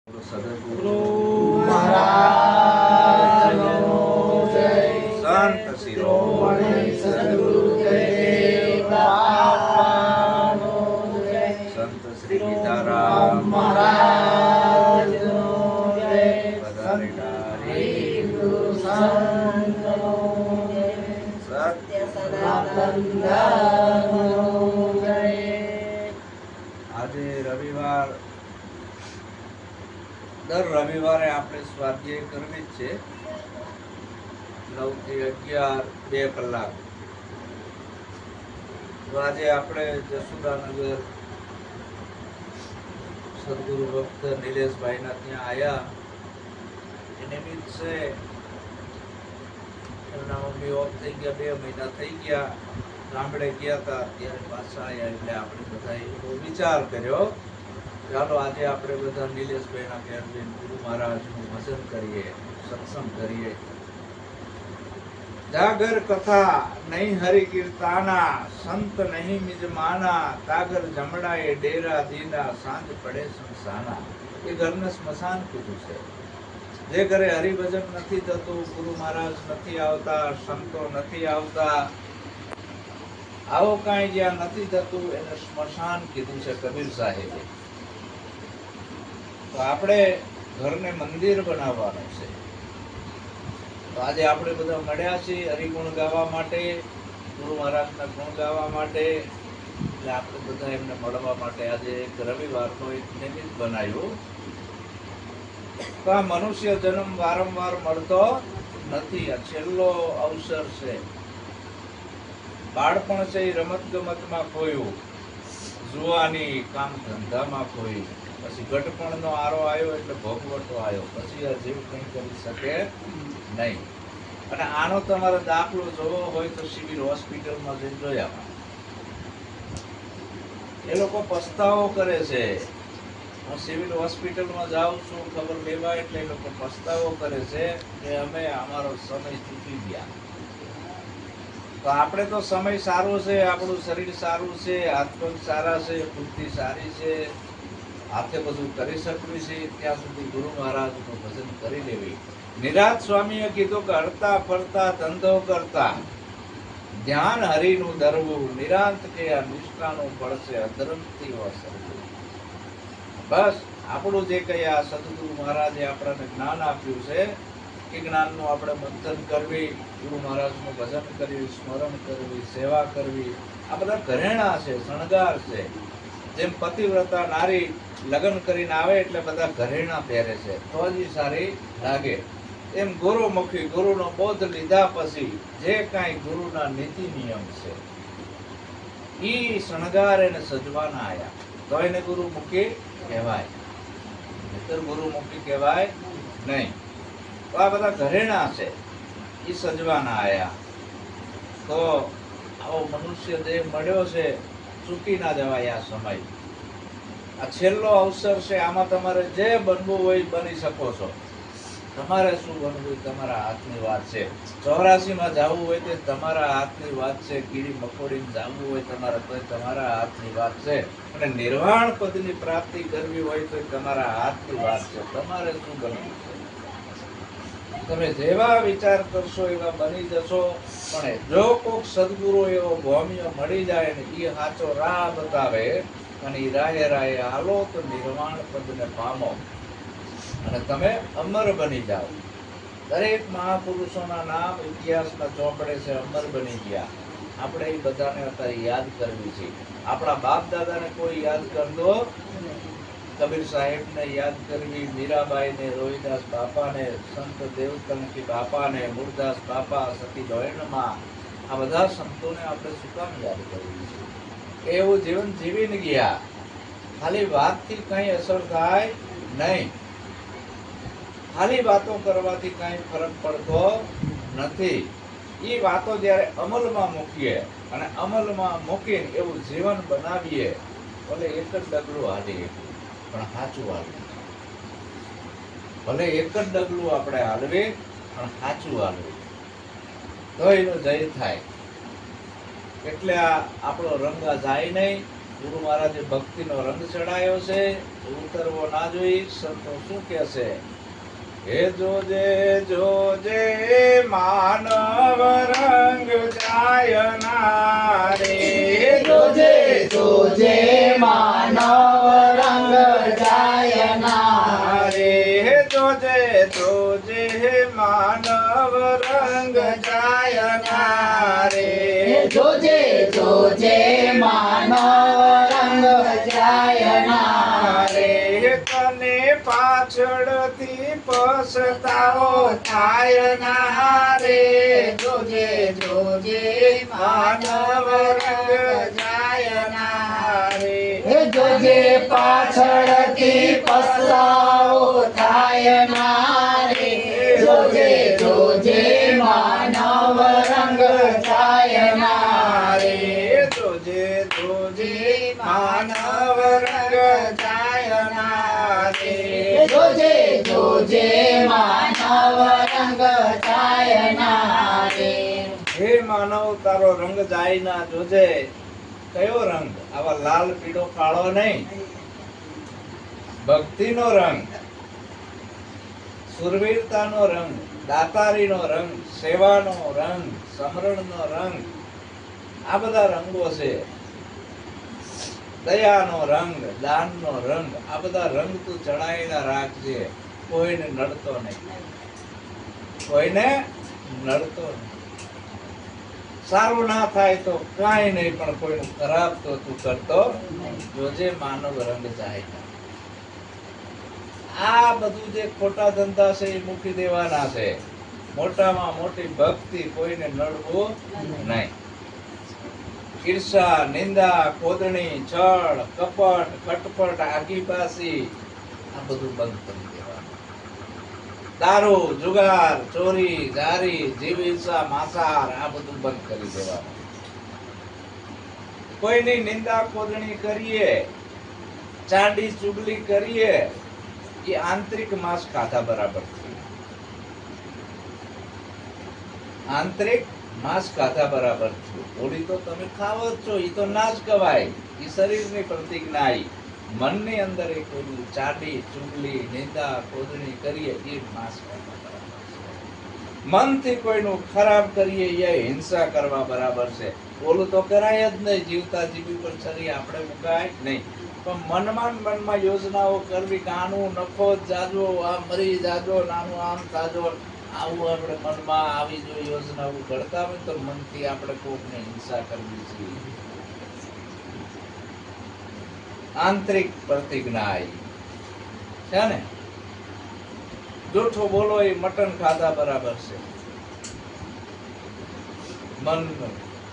સદગુરુ મહારાજનો જય. સંત શિરોમણી સદગુરુદેવ બાપાનો જય. સંત શ્રી સીતારામ મહારાજનો જય. વધારે હિન્દુ સંતનો જય. સત્ય સનાતન ધર્મનો જય. આજે રવિવાર, દર રવિવારે આપણે સ્વાધ્યાય કરવી જ છે. 9 થી 11 2 કલાક. તો આજે આપણે જસુદાનગર સદગુરુ ભક્ત નિલેશભાઈના ત્યાં આવ્યા. એ નિમિત્ત છે એમના મમ્મી ઓફ થઈ ગયા, 2 મહિના થઈ ગયા, ગામડે ગયા હતા, ત્યારે પાછા આવ્યા. એટલે આપણે બધા એવો વિચાર કર્યો, ચાલો આજે આપણે બધા નિલેશભાઈના ઘેર જઈને ગુરુ મહારાજનું ભજન કરીએ, સત્સંગ કરીએ. જાગર કથા નહીં હરિ કીર્તાના, સંત નહીં મિજમાના, તાગર જમડાએ ડેરા દીના, સાંજ પડે શમશાના. એ ઘરને સ્મશાન કીધું છે. જે ઘરે હરિભજન નથી થતું, ગુરુ મહારાજ નથી આવતા, સંતો નથી આવતા, આવો કાંઈ જ્યાં નથી થતું, એને સ્મશાન કીધું છે કબીર સાહેબે. તો આપણે ઘરને મંદિર બનાવવાનું છે. તો આજે આપણે બધા મળ્યા છીએ હરિગુણ ગાવા માટે, ગુરુ મહારાજના ગુણ ગાવા માટે. એટલે આપણે બધા એમને મળવા માટે આજે એક રવિવારનો એક નિમિત્ત બનાવ્યું. તો આ મનુષ્ય જન્મ વારંવાર મળતો નથી, આ છેલ્લો અવસર છે. બાળપણ છે એ રમત ગમતમાં ખોયું, જુવાની કામ ધંધામાં ખોઈ, પછી ગઢપણનો આરો આવ્યો એટલે ભોગવટો આવ્યો, પછી આ જીવ કંઈ કરી શકે નહીં. અને આનો તમારે દાખલો જોવો હોય તો સિવિલ હોસ્પિટલમાં જઈને જોયા. એ લોકો પસ્તાવો કરે છે. હું સિવિલ હોસ્પિટલમાં જાઉં છું ખબર લેવા, એટલે એ લોકો પસ્તાવો કરે છે કે અમે અમારો સમય ચૂકી ગયા. તો આપણે તો સમય સારો છે, આપણું શરીર સારું છે, હાથ પગ સારા છે, બુદ્ધિ સારી છે, હાથે બધું કરી શકવી છે, ત્યાં સુધી ગુરુ મહારાજનું ભજન કરી લેવી. નિરાત સ્વામીએ કીધું કે હરતા ફરતા ધંધો કરતા, ધ્યાન હરિનું ધરવું, નિરાંત કે આ નિષ્ઠાનું પડશે અધર્મથી વસરવું. બસ આપણું જે કઈ આ સદગુરુ મહારાજે આપણને જ્ઞાન આપ્યું છે, એ જ્ઞાનનું આપણે મંથન કરવી, ગુરુ મહારાજનું ભજન કરવી, સ્મરણ કરવી, સેવા કરવી. આ બધા ઘરેણા છે, શણગાર છે. જેમ પતિવ્રતા નારી લગ્ન કરીને આવે એટલે બધા ઘરેણા પહેરે છે, તો જ સારી લાગે. એમ ગુરુમુખી ગુરુનો બોધ લીધા પછી જે કાંઈ ગુરુના નીતિ નિયમ છે ઈ શણગાર એને સજવાના આયા, તો એને ગુરુમુખી કહેવાય, નહીતર ગુરુમુખી કહેવાય નહીં. તો આ બધા ઘરેણા છે, ઈ સજવાના આયા. તો આવો મનુષ્ય દેહ મળ્યો છે, ચૂકી ના જવાય આ સમય. આ છેલ્લો અવસર છે, આમાં તમારે જે બનવું હોય બની શકો છો. તમારે શું બનવું તમારા હાથની વાત છે. 84 માં જવું હોય તો તમારા હાથની વાત છે. કીડી મકોડી જવું હોય તમારે તો તમારા હાથની વાત છે. અને નિર્વાણ પદની પ્રાપ્તિ કરવી હોય તો તમારા હાથની વાત છે. તમારે શું બનવું છે? તમે જેવા વિચાર કરશો એવા બની જશો. પણ જો કોઈક સદગુરુ એવો ભોમિયો મળી જાય ને એ સાચો રાહ બતાવે અને એ રાહે રાહે હાલો તો નિર્વાણ પદને પામો અને તમે અમર બની જાઓ. દરેક મહાપુરુષોના નામ ઇતિહાસના ચોપડે છે, અમર બની ગયા. આપણે એ બધાને અત્યારે યાદ કરવી છે. આપણા બાપ દાદાને કોઈ યાદ કરતો, કબીર સાહેબને યાદ કરવી, મીરાબાઈને, રોહિદાસ બાપાને, સંત દેવકનકી બાપાને, મુરદાસ બાપા, સતી ડોયણમાં, આ બધા સંતોને આપણે શું કામ યાદ કરવી છે? એવું જીવન જીવીને ગયા. ખાલી વાતથી કઈ અસર થાય નહીં. ખાલી વાતો કરવાથી કાંઈ ફરક પડતો નથી. એ વાતો જ્યારે અમલમાં મૂકીએ અને અમલમાં મૂકીને એવું જીવન બનાવીએ, ભલે એક જ ડગલું હાલીએ પણ સાચું હાલવું. ભલે એક જ ડગલું આપણે હાલવી પણ સાચું હાલવું, તો એનો જય થાય. એટલે આ આપણો રંગ જાય નહીં, ગુરુ મહારાજે ભક્તિનો રંગ ચડાયો છે, ઉતરવો ના જોઈ. સંતો શું કહે છે? હે જોજે જોજે માનવ રંગ જાયના રે, જોજે જોજે માનવ રંગ જાયના રે, જોજે જોજે માનવ રંગ જાયના રે, જોજે જોજે માનવ રંગ જાયના રે, તને પાછળથી પછતાવો થાય ના રે, જોજે જોજે માનવ રંગ જાયના રે, જોજે પાછળથી પસ્તાવો થાય ના રે, જોજે જોજે માનવ રંગ જાયના રે, જોજે જોજે માનવ રંગ જાયના રે, જોજે જોજે માનવ રંગ જાયના રે. હે માનવ તારો રંગ જાય ના જોજે. કયો રંગ? આવા લાલ પીળો કાળો નહીં, ભક્તિનો રંગ, સુરવીરતાનો રંગ, દાતારીનો રંગ, સેવાનો રંગ, સમરણનો રંગ, આ બધા રંગો છે. દયાનો રંગ, દાનનો રંગ, આ બધા રંગ તું ચડાયેલા રાખજે. કોઈને નડતો નહીં, કોઈને નડતો નહીં. સારું ના થાય તો કાંઈ નહીં, પણ કોઈનું ખરાબ તો તું કરતો જોજે માનવ રંગ જાય. આ બધું જે ખોટા ધંધા છે એ મૂકી દેવાના છે. મોટામાં મોટી ભક્તિ, કોઈને નડવું નહીં. ઈર્ષા, નિંદા, ખોદણી, છળ, કપટ, ખટપટ, આગીપાસી, આ બધું બંધ કરી દેવાનું. દારૂ, જુગાર, ચોરી, જારી, જીવ હિંસા, માંસાહાર, આ બધું બંધ કરી દેવાનું. કોઈની નિંદા ખોદણી કરીએ, ચાંડી ચુગલી કરીએ, એ આંતરિક માંસ ખાધા બરાબર છે. આંતરિક માંસ ખાધા બરાબર છે. ઓલી તો તમે ખાવો જ છો, એ તો ના જ કહેવાય. એ શરીરની પ્રતિજ્ઞા. મનની અંદર એ કોઈ ચાડી ચુગલી નિંદા ખોદણી કરીએ એ માંસ ખાધા બરાબર છે. મનથી કોઈનું ખરાબ કરીએ એ હિંસા કરવા બરાબર છે. ઓલું તો કરાય જ નહીં. જીવતા જીવી પર છરી આપણે મુકાય નહીં. પણ મનમાં યોજનાઓ કરવી કે આનું નફો જાજો, આ મરી જાજો, નાનું આમ તાજો, આવું આપણે મનમાં આવી જો યોજનાઓ ઘડતા હોય તો મનથી આપણે કોકને હિંસા કરવી જોઈએ. આંતરિક પ્રતિજ્ઞા છે ને. જૂઠું બોલો એ મટન ખાધા બરાબર છે. મન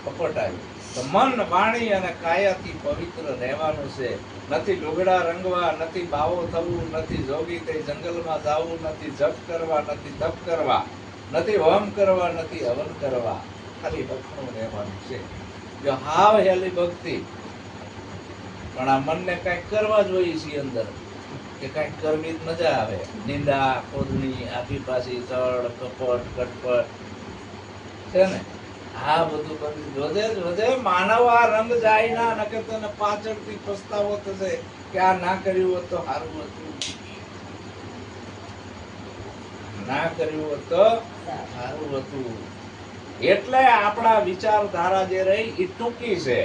કપટાયું તો મન, વાણી અને કાયાથી પવિત્ર રહેવાનું છે. નથી લુગડા રંગવા, નથી બાવો થવું, નથી જોગી થઈ જંગલમાં જાવું, નથી જપ કરવા, નથી તપ કરવા, નથી હોમ કરવા, નથી હવન કરવા. ખાલી ભક્તનું રહેવાનું છે. જો હાવ હેલી ભક્તિ, પણ આ મનને કઈક કરવા જોઈએ છે અંદર, કે કઈક કરવી જ મજા આવે. નિંદા ખોદણી, આગીપાસી, ચળ, કપટ, કટપટ છે ને, આ બધું કરી જોજે જોજે માનવ આ રંગ જાય ના, નકર તને પાછળથી પસ્તાવો થશે કે આ ના કર્યું હોત તો સારું હતું, ના કર્યું હોત તો સારું હતું. એટલે આપણા વિચારધારા જે રહી એ ટૂંકી છે.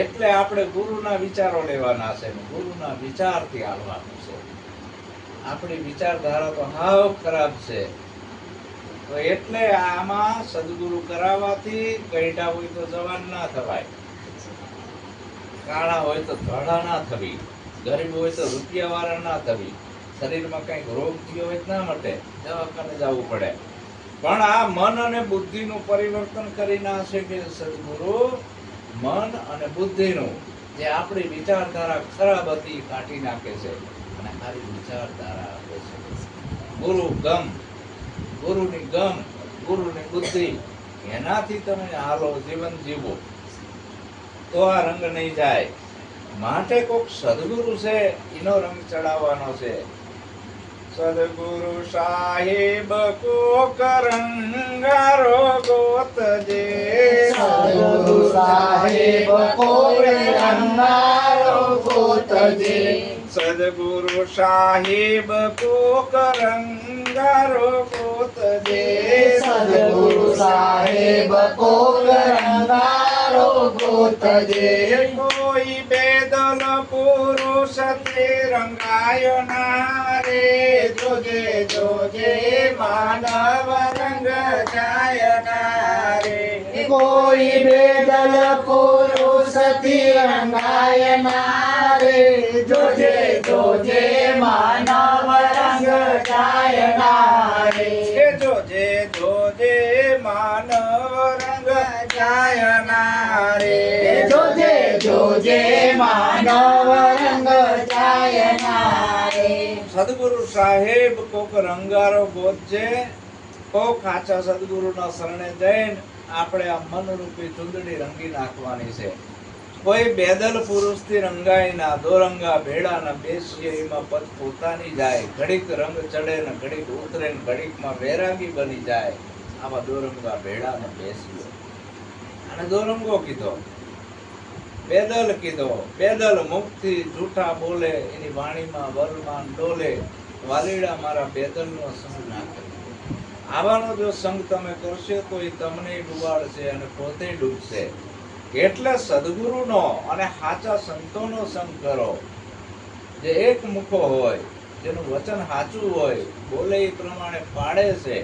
એટલે આપણે ગુરુના વિચારો લેવાના છે, ગુરુના વિચારથી હાલવાનું છે. આપણી વિચારધારા તો હાવ ખરાબ છે. તો એટલે આમાં સદગુરુ કરાવવાથી ગઈઢા હોય તો જવાન ના થવાય, કાળા હોય તો ધોળા ના થવી, ગરીબ હોય તો રૂપિયા વાળા ના થવી, શરીરમાં કઈક રોગ થયો હોય ના મટે, દવાખાને જવું પડે. પણ આ મન અને બુદ્ધિનું પરિવર્તન કરી નાખે કે સદગુરુ મન અને બુદ્ધિનું, જે આપણી વિચારધારા ખરાબ હતી કાઢી નાખે છે અને સારી વિચારધારા આપે છે. ગુરુ ગમ, ગુરુની ગમ, ગુરુની બુદ્ધિ, એનાથી તમે હાલો, જીવન જીવો, તો આ રંગ નહીં જાય. માટે કોક સદગુરુ છે એનો રંગ ચડાવવાનો છે. સદગુરુ સાહેબ કોક રંગારો ગોતજે, સદગુરુ સાહેબ કોઈ રંગારો ગોતજે સદગુરુ સાહેબ કોક રંગારો ગોતજે સદગુરુ સાહેબ કોક રંગારો ગોતજે કોઈ બેદલ પુરુષ તે રંગાયો ના રે જોજે જોજે માનવ રંગ જાય ના રે કોઈ બેદલ પુરુષ રંગાય ના રે જોજે જોજે માનવ રંગ જાય ના રે જોજે જોજે માનવ રંગ જાય ના રે જોજે જોજે માનવ રંગ જાય ના રે સદગુરુ સાહેબ કોક રંગારો ગોતજે કોક સાચા સદગુરુના શરણે જઈને આપણે આ મનરૂપી ચૂંદડી રંગી નાખવાની છે. કોઈ બેદલ પુરુષથી રંગાય ના દોરંગા ભેડા ના બેસીએ એમાં પદ પોતાની જાય ઘડીક રંગ ચડે ને ઘડીક ઉતરે ને ઘડીકમાં વૈરાગી બની જાય આવા દોરંગા ભેડા ને બેસીએ અને દોરંગો કીધો બેદલ કીધો બેદલ મુક્તિ જૂઠા બોલે એની વાણીમાં વરમાન ડોલે વાલીડા મારા બેદલનો સંગ ના કરજો. આવાનો જો સંગ તમે કરશો તો એ તમને ડૂબાડશે અને પોતે ડૂબશે. એટલે સદગુરુનો અને સાચા સંતોનો સંગ કરો જે એક મુખો હોય જેનું વચન સાચું હોય બોલે એ પ્રમાણે પાડે છે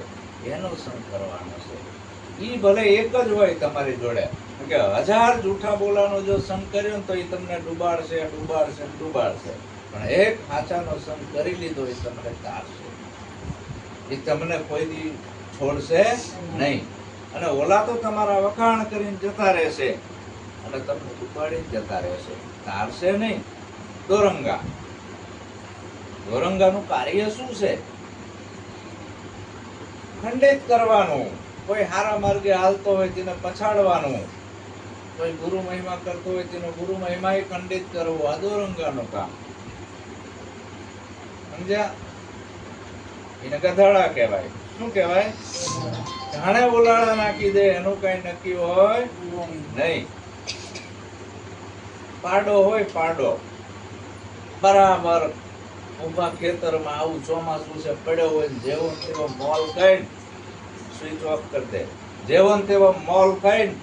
એનો સંગ કરવાનો છે. ઈ ભલે એક જ હોય તમારી જોડે કે 1000 જૂઠા બોલાનો જો સંગ કર્યો તો એ તમને ડૂબાડશે ડૂબાડશે ડૂબાડશે પણ એક સાચાનો સંગ કરી લીધો એ તમને તારશે એ તમને કોઈ દી છોડશે નહીં અને ઓલા તો તમારા વખાણ કરીને જતા રહેશે અને તમને ડૂબાડીને જતા રહેશે તારશે નહીં. દોરંગાનું કાર્ય શું છે? ખંડિત કરવાનું. કોઈ સારા માર્ગે હાલતો હોય તેને પછાડવાનું, કોઈ ગુરુ મહિમા કરતો હોય તેનો ગુરુ મહિમા ખંડિત કરવો આ દોરંગાનું કામ. સમજ્યા? એને ગધાડા કહેવાય. શું કહેવાય? જાણે ઓલાળા નાખી દે એનું કઈ નક્કી હોય નહીં. પાડો હોય પાડો બરાબર ઉભા ખેતરમાં આવું ચોમાસું છે પડ્યો હોય જેવો તેવો મોલ ખાઈને સ્વિચ ઓફ કરી દે. જેવો તેવો મોલ ખાઈને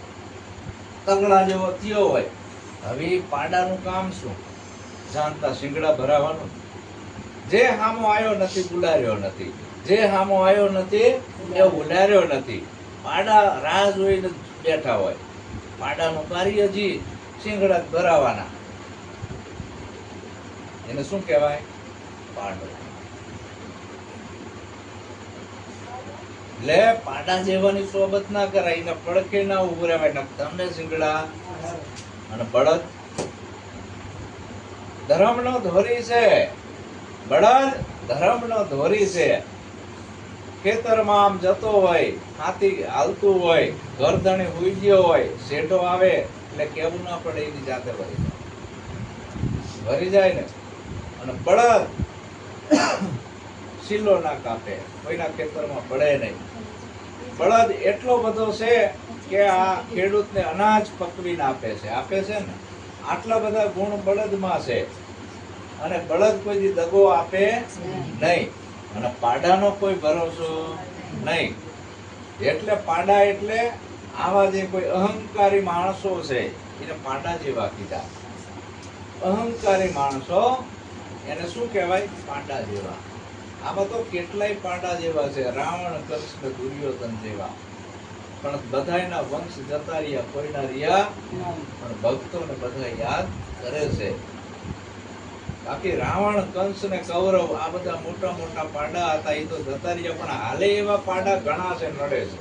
તગડા જેવો થયો હોય. હવે પાડાનું કામ શું? જાણતા શીંગડા ભરાવાનું. જે હામો આવ્યો નથી ઉલાર્યો નથી, જે હામો આવ્યો નથી એ ઉલાર્યો નથી. પાડા રાહ જોઈને બેઠા હોય. પાડાનું કાર્ય જી શીંગડા ભરાવાના. એને શું કહેવાય? પાડો. એટલે પાડા જેવાની સોબત ના કરાય, એને પડખે ના ઉભું રહેવાય. તમને શીંગડા અને બળદ ધર્મનો ધોરી છે. બળદ ધર્મનો ધોરી છે. ખેતરમાં આમ જતો હોય, હાથી હાલતું હોય, ગરદણે હુઈ ગયો હોય, શેઠો આવે એટલે કેવું ના પડે એની જાતે વરી જાય ને. અને બળદ શીલો ના કાપે, કોઈના ખેતરમાં પડે નહીં. બળદ એટલો બધો છે કે આ ખેડૂતને અનાજ પકવીને આપે છે ને. આટલા બધા ગુણ બળદમાં છે. અને બળદ કોઈ દી દગો આપે નહીં. અને પાડાનો કોઈ ભરોસો નહીં. એટલે પાડા એટલે આવા જે કોઈ અહંકારી માણસો છે એને પાડા જેવા કીધા. અહંકારી માણસો એને શું કહેવાય? પાડા જેવા. આમાં તો કેટલાય પાડા જેવા છે, રાવણ, કૃષ્ણ, દુર્યોધન જેવા. પણ બધાયના વંશ જતા રહ્યા, કોઈના રહ્યા પણ ભક્તોને બધા યાદ કરે છે. બાકી રાવણ, કંસ ને કૌરવ આ બધા મોટા મોટા પાડા હતા, એ તો જતા રહ્યા. પણ હાલે એવા પાડા ઘણા છે, નડે છે.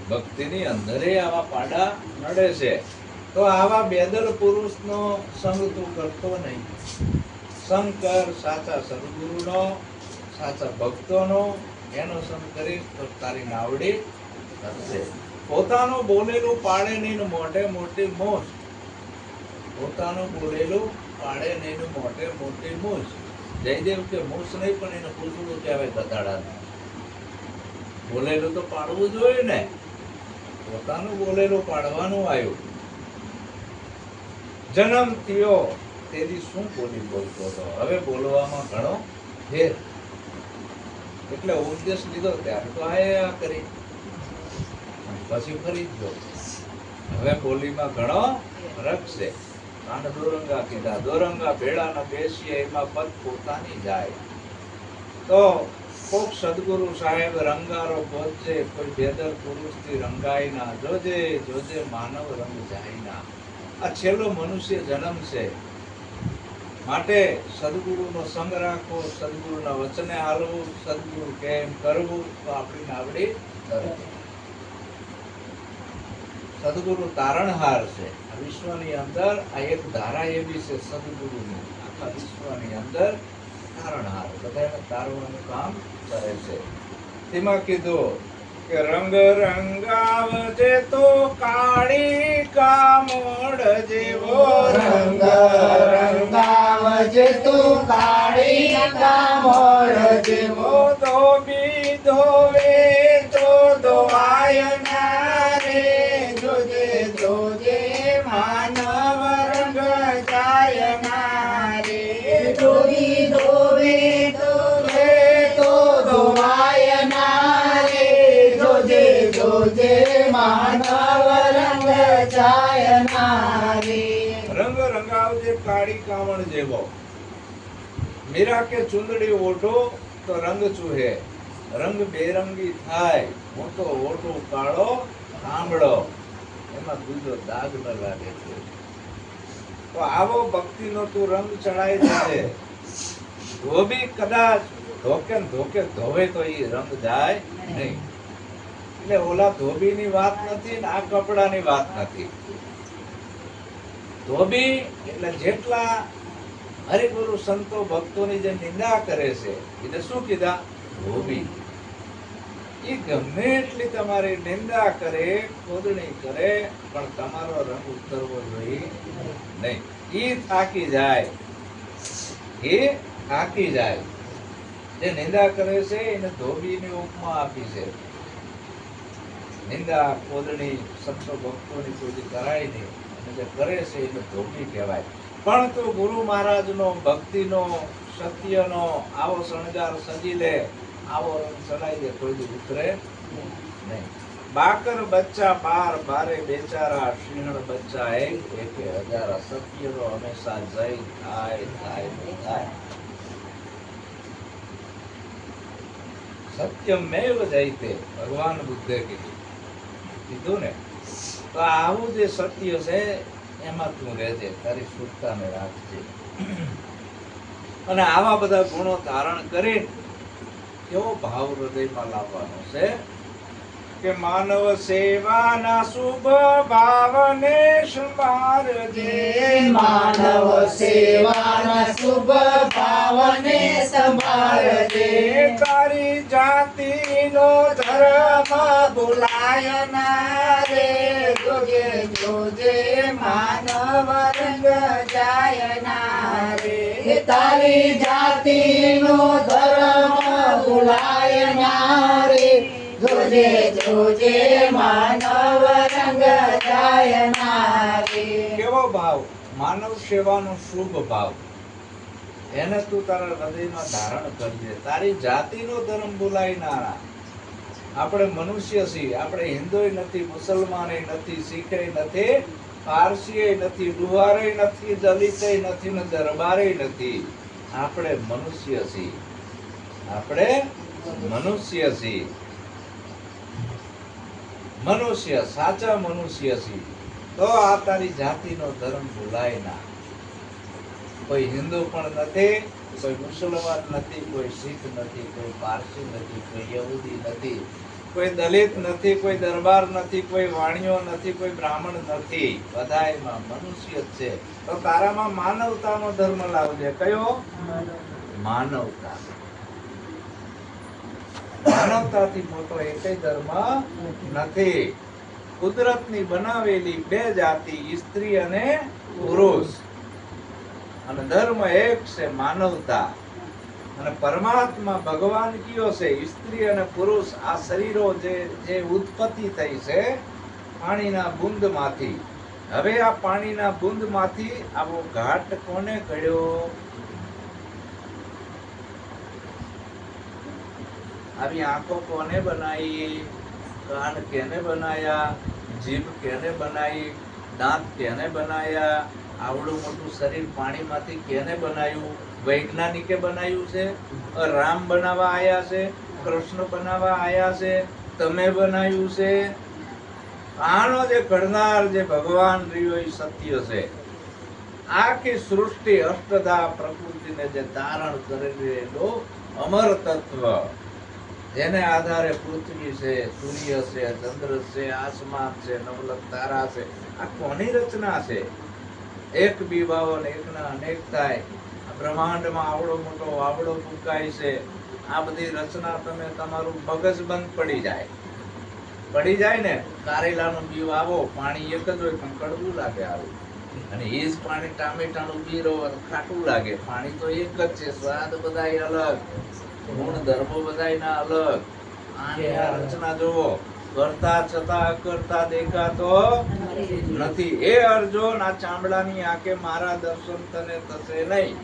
ભક્તિની અંદરે આવા પાડા નડે છે. તો આવા બેદલ પુરુષનો સંગ તું કરતો નહીં. સંગ કર સાચા સદગુરુનો, સાચા ભક્તોનો. એનો સંગ કરીશ તો તારી નાવડી થશે. પોતાનું બોલેલું પાડે નહીં, મોઢે મોટી મૂછ. પોતાનું બોલેલું પાડે નહીં, મોઢે મોટી મૂછ. જયદેવ કે મૂછ નહીં પણ એને પૂછડું કહેવાય ગધાડાનું. બોલેલું તો પાડવું જોઈએ ને. પોતાનું બોલેલું પાડવાનું આવ્યું. જન્મ થયો તેદી શું બોલી બોલતો હતો, હવે બોલવામાં ઘણો ફેર. એટલે ઉપદેશ લીધો ત્યારે તો આ કરી, પછી ફરી ગયો. હવે બોલીમાં ઘણો ફરક છે. કાંડ દોરંગા કીધા, દોરંગા ભેળાના બેસીએ એમાં પદ પોતાની જાય. તો કોક સદગુરુ સાહેબ રંગારો પહોંચે, કોઈ બેદર પુરુષથી રંગાય ના. જોજે જોજે માનવ રંગ જાય ના. આ છેલ્લો મનુષ્ય જન્મ છે, માટે સદગુરુનો સંગ રાખવો, સદગુરુના વચને હાલવું, સદગુરુ કેમ કરવું તો આપણી નાવડી તરે. સદગુરુ તારણહાર છે. આ વિશ્વની અંદર આ એક ધારા એવી છે સદગુરુની, આખા વિશ્વની અંદર તારણહાર, બધાને તારવાનું કામ કરે છે. તેમાં કીધું કે રંગ રંગાવજે તો કાળી કામોડ જેવો, રંગ રંગાવજે તું કાળી કામોડ જેવો, ધોબી ધોવે તો ધોવાય ના રે. જોજે જોજે માનવ રંગ જાય ના રે. ધોબી ધોવે તો ધોવાય ના રે. જોજે જોજે માનવ રંગ જાય ના રે. રંગ રંગાવજે કાળી કાવણ જેવો. મીરા કે ચુંદડી ઓઢો તો રંગ ચૂહે, રંગ બેરંગી થાય, મોટો ઓઢો કાળો આંબળો, એમાં બીજો દાગ ન લાગે છે. તો આવો ભક્તિનો તું રંગ ચડાઈ દેજે. ધોબી કદાચ ધોકે ને ધોકે ધોવે તો એ રંગ જાય નહીં. એટલે ઓલા ધોબીની વાત નથી ને આ કપડાની વાત નથી. ધોબી એટલે જેટલા હરિગુરુ સંતો ભક્તોની જે નિંદા કરે છે એને શું કીધા? ધોબી. એ ગમે એટલી તમારી નિંદા કરે, ખોદણી કરે, પણ તમારો રંગ ઉતરવો જોઈએ નહીં. ઈ થાકી જાય, એ થાકી જાય. જે નિંદા કરે છે એને ધોબીની ઉપમા આપી છે. નિંદા ખોદણી સંતો ભક્તોની કોઈ કરાય નહીં, અને જે કરે છે એને ધોબી કહેવાય. પણ તું ગુરુ મહારાજનો ભક્તિનો સત્યનો આવો શણગાર સજી લે, આવો રંગ ચડાઈ દે, કોઈ દી ઉતરે નહીં. બાકર બચ્ચા બાર બારે બેચારા, સિંહણ બચ્ચા એક એકે હજારા. સત્યનો હંમેશા જય થાય થાય થાય. સત્યમેવ જયતે, ભગવાન બુદ્ધે કીધું ને. તો આવું જે સત્ય છે એમાં તું રહેજે, તારી શુદ્ધતાને રાખજે. અને આવા બધા ગુણો ધારણ કરી કેવો ભાવ હૃદયમાં લાવવાનો છે કે માનવ સેવાના શુભ ભાવને સંભાળજે. માનવ સેવાના શુભ ભાવને સંભાળજે. તારી જાતિનો ધર્મ ભૂલાય ના રે. જોજે જોજે માનવ રંગ જાય ના રે. તારી જાતિનો ધર્મ ભૂલાય ના રે. જોજે જોજે માનવ રંગ જાય ના રે. કેવો ભાવ? માનવ સેવાનો શુભ ભાવ, એને તું તારા હૃદયમાં ધારણ કરજે. તારી જાતિનો ધર્મ ભૂલાય ના રાખ. આપણે મનુષ્ય છીએ, આપણે હિન્દુય નથી, મુસલમાને નથી, શીખે નથી, પારસીય નથી, ડુહારે નથી, દલિતે નથી ને દરબારે નથી. આપણે મનુષ્ય છીએ, આપણે મનુષ્ય છીએ. મનુષ્ય, સાચા મનુષ્ય છીએ. તો આ તારી જાતિનો ધર્મ ભૂલાય ના. કોઈ હિન્દુ પણ નથી, કોઈ મુસલમાન નથી, કોઈ શીખ નથી, કોઈ પારસી નથી, કોઈ યહૂદી નથી, કોઈ દલિત નથી, કોઈ દરબાર નથી, કોઈ વાણિયો નથી, કોઈ બ્રાહ્મણ નથી. બધાયમાં મનુષ્ય જ છે. તો તારામાં માનવતાનો ધર્મ લાવજે. કયો? માનવતા. માનવતાથી મોટો એકેય ધર્મ નથી. કુદરતની બનાવેલી બે જાતિ, સ્ત્રી અને પુરુષ, અને ધર્મ એક છે માનવતા. અને પરમાત્મા ભગવાન કયો છે? સ્ત્રી અને પુરુષ. આ શરીરો જે ઉત્પત્તિ થઈ છે પાણીના બુંદમાંથી, હવે આ પાણીના બુંદમાંથી આવો ઘાટ કોને ઘડ્યો? આવી આંખો કોને બનાવી? કાન કેને બનાયા? જીભ કેને બનાવી? દાંત કેને બનાયા? આવડું મોટું શરીર પાણીમાંથી કેને બનાવ્યું? વૈજ્ઞાનિકે બનાવ્યું છે? રામ બનાવવા આયા છે? કૃષ્ણ બનાવવા આયા છે? તમે બનાવ્યું છે? આનો જે ઘડનાર જે ભગવાન રહ્યો એ સત્ય છે. આખી સૃષ્ટિ અષ્ટધા પ્રકૃતિને જે ધારણ કરેલો અમર તત્વ, જેને આધારે પૃથ્વી છે, સૂર્ય છે, ચંદ્ર છે, આસમાન છે, નવલખ તારા છે, આ કોની રચના છે? એક બી બાવન એકના અનેક થાય. આ બ્રહ્માંડમાં આવડો મોટો આવડો ફૂંકાય છે. આ બધી રચના તમે તમારું મગજ બંધ પડી જાય ને. કારેલાનું બી વાવો, પાણી એક જ હોય પણ કડવું લાગે આવું, અને એ જ પાણી ટામેટાનું બી રો ખાટું લાગે. પાણી તો એક જ છે, સ્વાદ બધાય અલગ, ગુણ ધર્મો બધાયના અલગ. આની આ રચના જોવો, કરતા છતાં અકર્તા દેખાતો નથી. એ અર્જુન, આ ચામડાની આંખે મારા દર્શન તને થશે નહીં.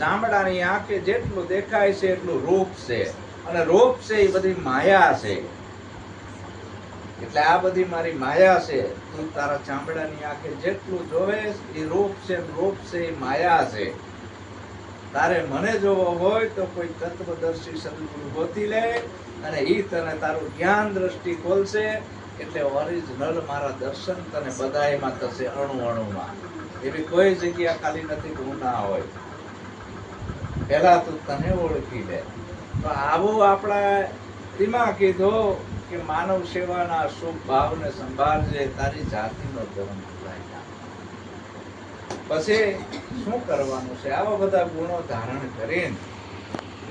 ચામડાની આંખે જેટલું દેખાય છે એટલું રૂપ છે, અને રૂપ છે એ બધી માયા છે. એટલે આ બધી મારી માયા છે. તું તારા ચામડાની આંખે જેટલું જોવે એ રૂપ છે, રૂપ છે એ માયા છે. તારે મને જોવો હોય તો કોઈ તત્વદર્શી સદગુરુ ગોતી લે, અને ઈ તને તારું જ્ઞાન દ્રષ્ટિ ખોલશે. એટલે ઓરિજિનલ મારા દર્શન તને બધાયમાં થશે, અણુ અણુમાં. એવી કોઈ જગ્યા ખાલી નથી કે હું ના હોય. પેલા તું તને ઓળખી લે. તો આવું આપણા દિમાગ કીધો કે માનવ સેવાના શુભ ભાવને સંભાળજે, તારી જાતિનો ધર્મ ભૂલાય ના. પછી શું કરવાનું છે? આવા બધા ગુણો ધારણ કરીને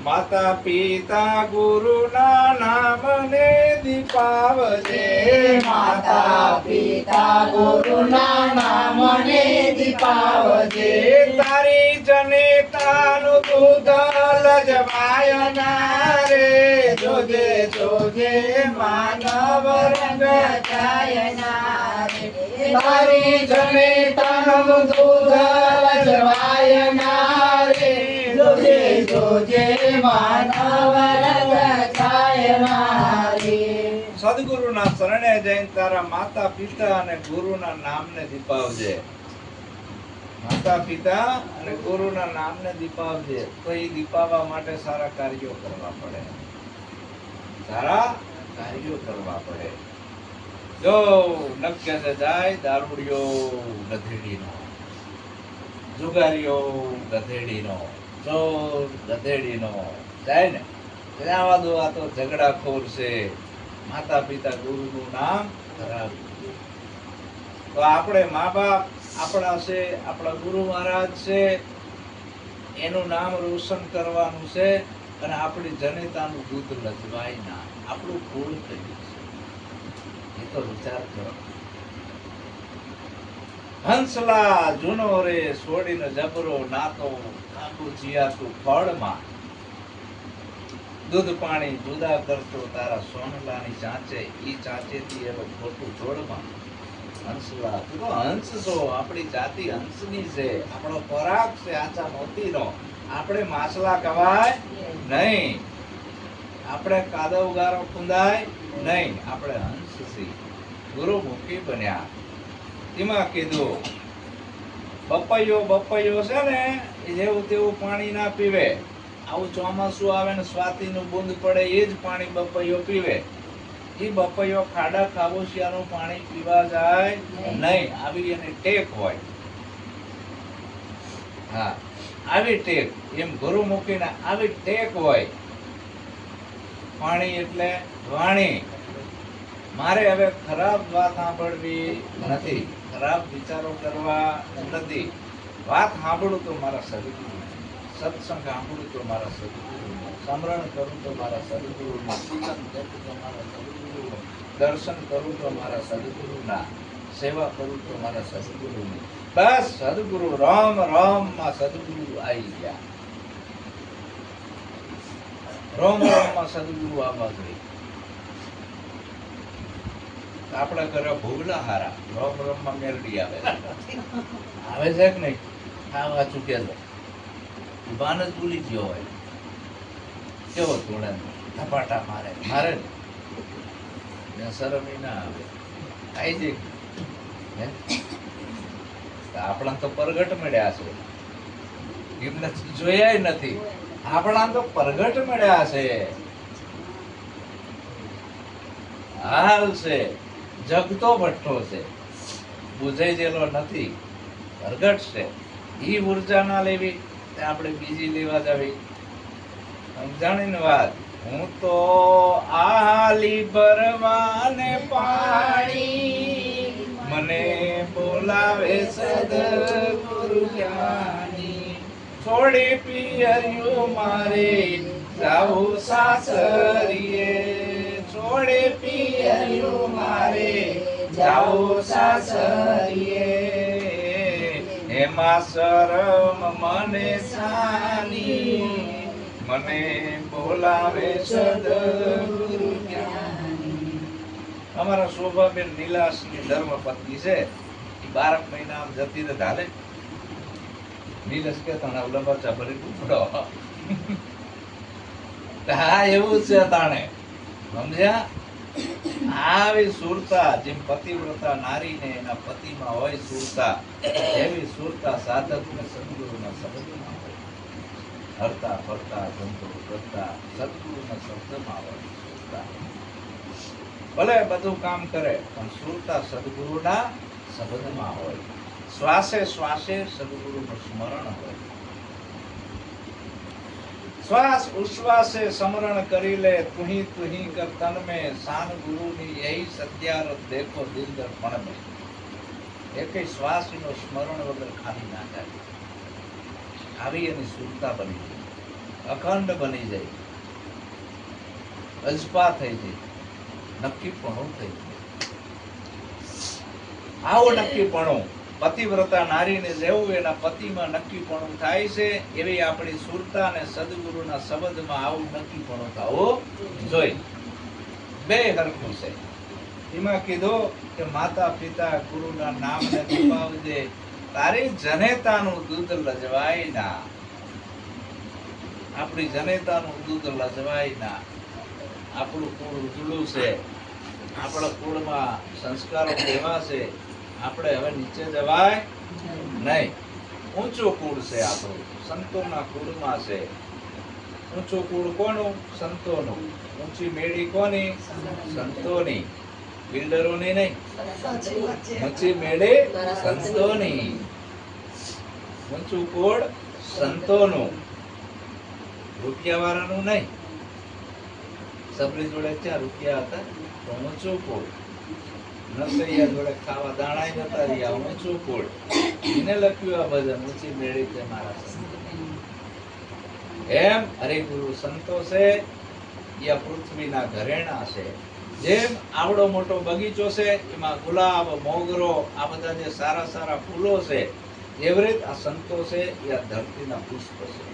માતા પિતા ગુરુના નામને દીપાવજે. માતા પિતા ગુરુના નામને દીપાવજે. તારી જનેતાનું દૂધ લજવાય ના રે. જોજે જોજે માનવ રંગ જાય ના રે. તારી જનેતાનું દૂધ લજવાય ના રે. જોજે જોજે માનવ રંગ જાય ના રે. સદગુરુના શરણે જઈને તારા માતા પિતા અને ગુરુના નામને દીપાવજે. માતા પિતા અને ગુરુના નામને દીપાવજે. તો એ દીપાવવા માટે સારા કાર્યો કરવા પડે. સારા કાર્યો કરવા પડે. જો નક્ય છે જાય દારૂડિયો ગધેડીનો, જુગારીઓ ગધેડીનો, ચોર ગધેડીનો જાય ને. આવા દો, આ તો ઝઘડાખોર છે. માતા પિતા ગુરુનું નામ ખરાબ. તો આપણે મા બાપ આપણા છે, આપણા ગુરુ મહારાજ છે, એનું નામ રોશન કરવાનું છે. અને આપણી જનેતાનું દૂધ લજવાય ના. આપણું કુળ કયું છે એ તો વિચાર કરો. હંસલા જૂનો રે છોડીને જબરો નાતો, કાબુ જીયાતું ફળમાં. દૂધ પાણી જુદા કરતો તારા સોનલાની ચાંચે, ઈ ચાંચેથી એનો ખોટું જોડમાં. હંસલા, તું તો હંસ છો. આપણી જાતિ હંસની છે. આપણો ખોરાક છે આચા મોતીનો. આપણે માછલા કવાય નહીં, આપણે કાદવ ગારો ખુંદાય નહીં. આપણે હંસ છીએ, ગુરુમુખી બન્યા. એમાં કીધું બપૈયો છે ને, એ જેવું તેવું પાણી ના પીવે. આવું ચોમાસું આવે ને સ્વાતિનું બુંદ પડે એ જ પાણી બપૈયો પીવે. એ બપૈયો ખાડા ખાબોચિયાનું પાણી પીવા જાય નહીં. આવી એની ટેક હોય. હા, આવી ટેક. એમ ગુરુમુખીના આવી ટેક હોય. પાણી એટલે વાણી. મારે હવે ખરાબ વાત સાંભળવી નથી, ખરાબ વિચારો કરવા નથી. વાત સાંભળું તો મારા સદગુરુ, સત્સંગ સાંભળું તો મારા સદગુરુ, સ્મરણ કરું તો મારા સદગુરુ, ચિંતન કરું તો મારા સદગુરુ, દર્શન કરું તો મારા સદગુરુના, સેવા કરું તો મારા સદગુરુની. બસ સદગુરુ રામ રામ માં સદગુરુ આવી ગયા. રામ રામ માં સદગુરુ આવવા જોઈએ. આપણા ઘરે ભૂગલા હારા રોમ રોમમાં મેલડી આવે આવે છે કે નહીં ખાવા ચૂકેલો બાન જ ભૂલી ગયો હોય કેવો ધોળે ધપાટા મારે મારે ને શરમ ય ના આવે આઈ દે હે આપણા તો પરગટ મળ્યા છે એમને જોયા નથી આપણા તો પરગટ મળ્યા છે હાલ છે જગતો ભઠ્ઠો છે બુજાઈ જેલો નથી પ્રગટ છે ઈ ઉર્જા ના લેવી તે આપણે બીજી લેવા જાવી સમજાણી ને વાત હું તો આલી ભરવાને પાણી મને બોલાવે સદગુરુ જ્ઞાની છોડી પિયરિયું મારે જાવું સાસરીએ છોડે પિયરિયું મારે જાવું સાસરીએ એમાં શરમ મને સાની મને બોલાવે સદગુરુ જ્ઞાની અમારા શોભાબેન નિલાસની ધર્મપત્ની છે એ 12 મહિના આમ જતી રહે હાલે નિલાસ કે તને લંબા ભરી ઉપડો હા એવું છે તાણે સમજ્યા આવી સુરતા જેમ પતિવ્રતા નારીને એના પતિમાં હોય સુરતા એવી સુરતા સાધકને સદગુરુના શબ્દમાં હોય હરતા ફરતા સંતો કરતા સદગુરુના શબ્દમાં હોય સુરતા ભલે બધું કામ કરે પણ સુરતા સદગુરુના શબ્દમાં હોય શ્વાસે શ્વાસે સદગુરુનું સ્મરણ હોય श्वास उश्वासे समरण करी ले तुही कर तन में सान गुरु ની यही सत्यारत देखो दिल दर्पण में એકે શ્વાસ નો સ્મરણ વગર ખાલી ના જાય આવી એની સુરતા બની જાય અખંડ બની જાય અજપા થઈ જાય નક્કીપણું થઈ જાય આવો નક્કીપણું પતિવ્રતા નારીને જેવું એના પતિમાં નક્કીપણું થાય છે એવી આપણી સુરતા અને સદગુરુના શબ્દમાં આવું નક્કીપણું થવું જોઈએ બે હરખું છે એમાં કીધું કે માતા પિતા ગુરુના નામને દબાવજે તારી જનેતાનું દૂધ લજવાય ના આપણી જનેતાનું દૂધ લજવાય ના આપણું કુળ ઉજળું છે આપણા કુળમાં સંસ્કારો કેવા છે આપણે હવે નીચે જવાય નહીં ઊંચું કુળ છે આપણું સંતોના કુળમાં છે ઊંચું કુળ કોનું સંતોનું ઊંચી મેળી કોની સંતોની બિલ્ડરોની નહીં ઊંચી મેળી સંતોની ઊંચું કુળ સંતોનું રૂપિયા વાળાનું નહીં સબરી જોડે ક્યાં રૂપિયા હતા તો ઊંચું કુળ નસૈયા જોડે ખાવા દાણાય નતા રહ્યા ઊંચું કુળ એને લખ્યું આ ભજન ઊંચી મેળી છે મારા સંત એમ હરિગુરુ સંતો છે એ પૃથ્વીના ઘરેણા છે જેમ આવડો મોટો બગીચો છે એમાં ગુલાબ મોગરો આ બધા જે સારા સારા ફૂલો છે એવી રીતે આ સંતો છે એ આ ધરતીના પુષ્પ છે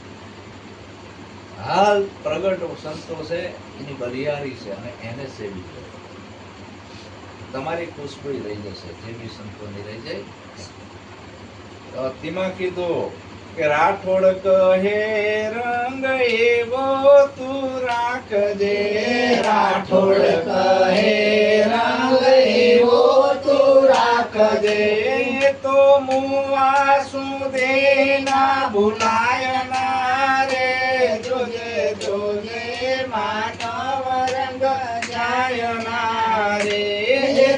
હાલ પ્રગટ સંતો છે એની બલિયારી છે અને એને સેવી છે તમારી ખુશ્બુ રહી જશે જેવી સંતોની રહી જાય તો તેમાં કીધું કે રાઠોડ કહે રંગ એવો તું રાખજે રાઠોડ કહે રંગ એવો તું રાખજે તો મુવા સુદેના ભૂલાય ના રે જોજે જોજે માનવ રંગ જાય ના રે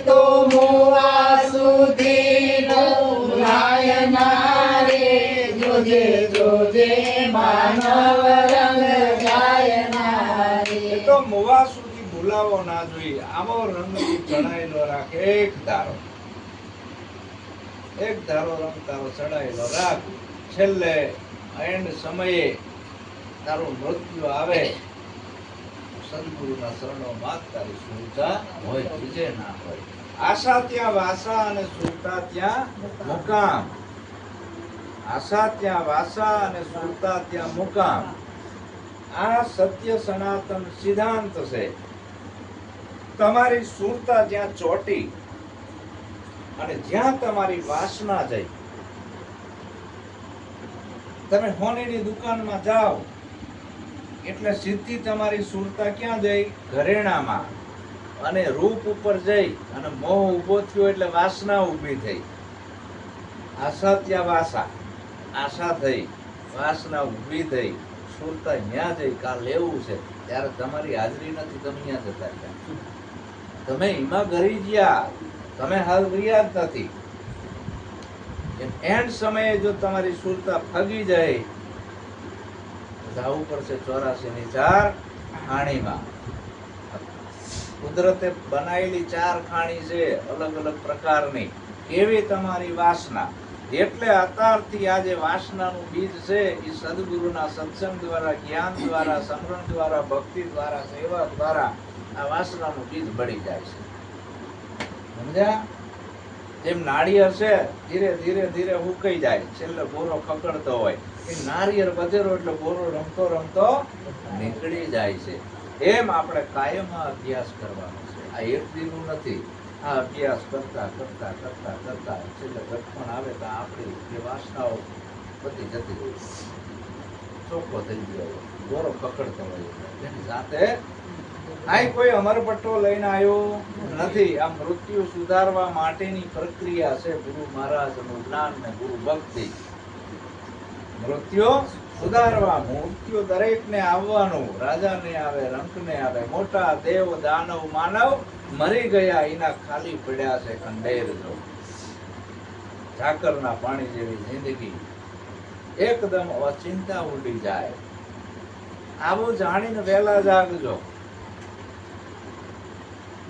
તો મુવા સુધીનો ભૂલાય ના રે જોજે જોજે માનવ રંગ જાય ના રે તો મુવા સુધી ભૂલાવો ના જોઈએ આવો રંગથી ચડાયેલો રાખે એક ધારો રંગ તારો ચડાયેલો રાખ છેલ્લે એન્ડ સમયે તારું મૃત્યુ આવે સદગુરુના શરણોમાં તારી સુરતા હોય બીજે ના હોય આશા ત્યાં વાસા અને સુરતા ત્યાં મુકામ આશા ત્યાં વાસા અને સુરતા ત્યાં મુકામ આ સત્ય સનાતન સિદ્ધાંત છે તમારી સુરતા જ્યાં ચોટી અને જ્યાં તમારી વાસના જઈ, તમે હોનીની દુકાનમાં જાઓ એટલે સીધી તમારી સુરતા ક્યાં જઈ? ઘરેણામાં. અને રૂપ ઉપર જઈ અને મોહ ઉભો થયો એટલે વાસના ઊભી થઈ. આશા ત્યાં વાસા, આશા થઈ, વાસના ઊભી થઈ, સુરતા ન્યા જઈ કાલ લેવું છે ત્યારે તમારી હાજરી નથી, તમે ન્યા જતા રહ્યા. તમે એમાં ગરી ગયા, તમે હાલ રહ્યા જ નથી. એન્ડ સમયે જો તમારી સુરતા ફગી જાય તો જવું પડશે 84 ની 4 ખાણીમાં. કુદરતે બનાવેલી 4 ખાણી છે અલગ અલગ પ્રકારની. એવી તમારી વાસના. એટલે અત્યારથી આ જે વાસનાનું બીજ છે એ સદગુરુના સત્સંગ દ્વારા, જ્ઞાન દ્વારા, સમરણ દ્વારા, ભક્તિ દ્વારા, સેવા દ્વારા આ વાસનાનું બીજ બળી જાય છે. સમજ્યા? જેમ નાળિયેર છે ધીરે ધીરે ધીરે હુકાઈ જાય, છેલ્લે બોરો ખકડતો હોય, એ નાળિયેર વધેરો એટલે બોરો રમતો રમતો નીકળી જાય છે. એમ આપણે કાયમ અભ્યાસ કરવાનો છે. આ એક દિનનું નથી. આ અભ્યાસ કરતા કરતા કરતા કરતા છેલ્લે ઘટપણ આવે તો આપણી જે વાસનાઓ બધી જતી હોય, ચોખ્ખો થઈ ગયો, બોરો ખકડતો હોય, એની સાથે આ કોઈ અમરપટ્ટો લઈને આવ્યો નથી. આ મૃત્યુ સુધારવા માટેની પ્રક્રિયા છે. ગુરુ મહારાજનું જ્ઞાન ને ગુરુ ભક્તિ. મૃત્યુ સુધારવા, મૃત્યુ દરેકને આવવાનું. રાજાને આવે, રંકને આવે, મોટા દેવ દાનવ માનવ મરી ગયા, એના ખાલી પડ્યા છે ખંડેર. જો ઝાકરના પાણી જેવી જિંદગી એકદમ અચિંતા ઉડી જાય. આવું જાણીને વહેલા જાગજો.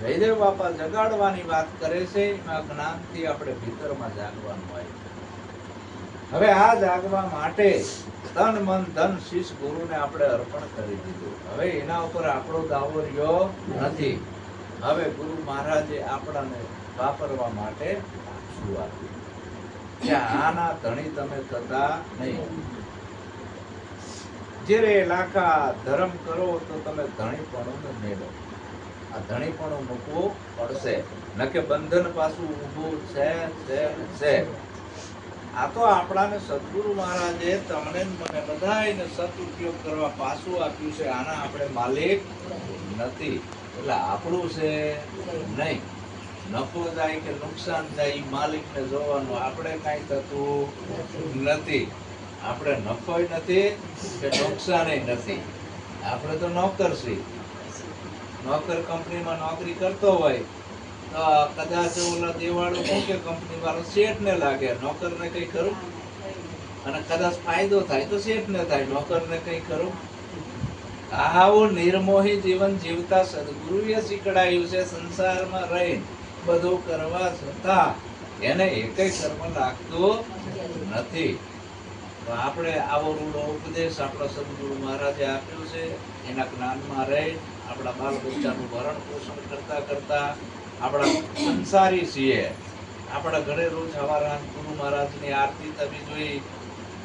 જયદેવ બાપા જગાડવાની વાત કરે છે, એમાં જ્ઞાનથી આપણે ભીતરમાં જાગવાનું હોય. હવે આ જાગવા માટે તન મન ધન શીશ ગુરુને આપણે અર્પણ કરી દીધું. હવે એના ઉપર આપણો દાવો રહ્યો નથી. હવે ગુરુ મહારાજે આપણને વાપરવા માટે શું આપ્યું કે આના ધણી તમે થતા નહીં. જેરે લાખા ધર્મ કરો તો તમે ધણીપણું મેળવો. આ ધણીપણું મૂકવું પડશે, નકે બંધન પાછું ઊભું છે. આ તો આપણાને સદગુરુ મહારાજે તમને મને બધાને સદઉપયોગ કરવા પાછું આપ્યું છે. આના આપણે માલિક નથી. એટલે આપણું છે નહીં. નફો જાય કે નુકસાન જાય એ માલિકને જોવાનું. આપણે કાંઈ થતું નથી. આપણે નફોય નથી કે નુકસાનય નથી. આપણે તો નોકર છીએ. નોકર કંપનીમાં નોકરી કરતો હોય તો કદાચ ઓલા દેવાળો કે કંપની વાળો શેઠને લાગે, નોકરને કઈ ખરું? અને કદાચ ફાયદો થાય તો શેઠને થાય, નોકરને કઈ ખરું? આવું નિર્મોહી જીવન જીવતા સદગુરુએ શીખડાયું છે. સંસારમાં રહી બધું કરવા છતાં એને એકેય કર્મ લાગતું નથી. તો આપણે આવો રૂડો ઉપદેશ આપણા સદગુરુ મહારાજે આપ્યો છે. એના જ્ઞાનમાં રહી આપણા બાલ બચ્ચાનું ભરણ પોષણ કરતા કરતા આપણા સંસારી છીએ. આપણા ઘરે રોજ સવારે ગુરુ મહારાજની આરતી થવી જોઈએ,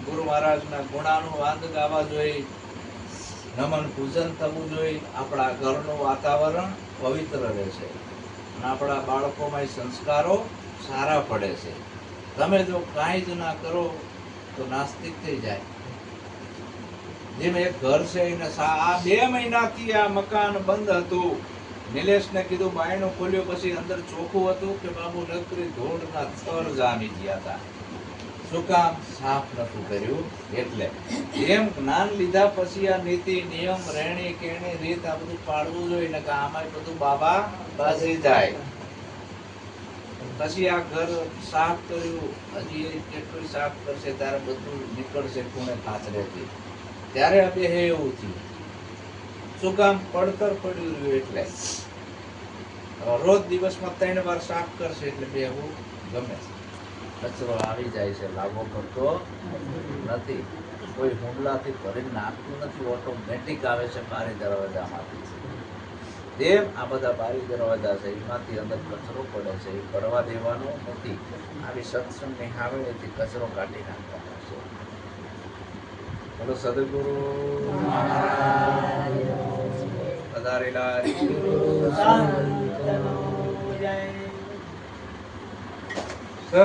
ગુરુ મહારાજના ગુણાનું વાંદ ગાવા જોઈએ, નમન પૂજન થવું જોઈએ. આપણા ઘરનું વાતાવરણ પવિત્ર રહેશે અને આપણા બાળકોમાં સંસ્કારો સારા પડે છે. તમે જો કાંઈ જ ના કરો તો નાસ્તિક થઈ જાય. જેમ એક ઘર છે એને આ 2 મહિનાથી આ મકાન બંધ હતું. નિલેશને કીધું બાયણું ખોલ્યો પછી અંદર ચોખ્ખું હતું કે બાબુ નકરી ધૂળના થર જામી ગયા હતા. શું કામ? સાફ નતું કર્યું એટલે. એમ જ્ઞાન લીધા પછી આ નીતિ નિયમ રહેણી કેણી રીત આ બધું પાડવું જોઈએ ને કે આમાં બધું બાબા બાજી જાય. પછી આ ઘર સાફ કર્યું, હજી કેટલું સાફ કરશે ત્યારે બધું નીકળશે ખૂણે ખાતરેથી. ત્યારે હવે એવું થયું. શું કામ? પડતર પડ્યું રહ્યું એટલે. રોજ દિવસમાં 3 વાર સાફ કરશે એટલે બેહવું ગમે. કચરો આવી જાય છે, લાગો પડતો નથી. કોઈ હુમલાથી ભરી નાખતું નથી, ઓટોમેટિક આવે છે બારી દરવાજામાંથી. જેમ આ બધા બારી દરવાજા છે એમાંથી અંદર કચરો પડે છે, એ પડવા દેવાનો નથી. આવી સત્સંગની હાવેળીથી કચરો કાઢી નાખવાનો છે. બોલો સદગુરુ પધારેલા જાય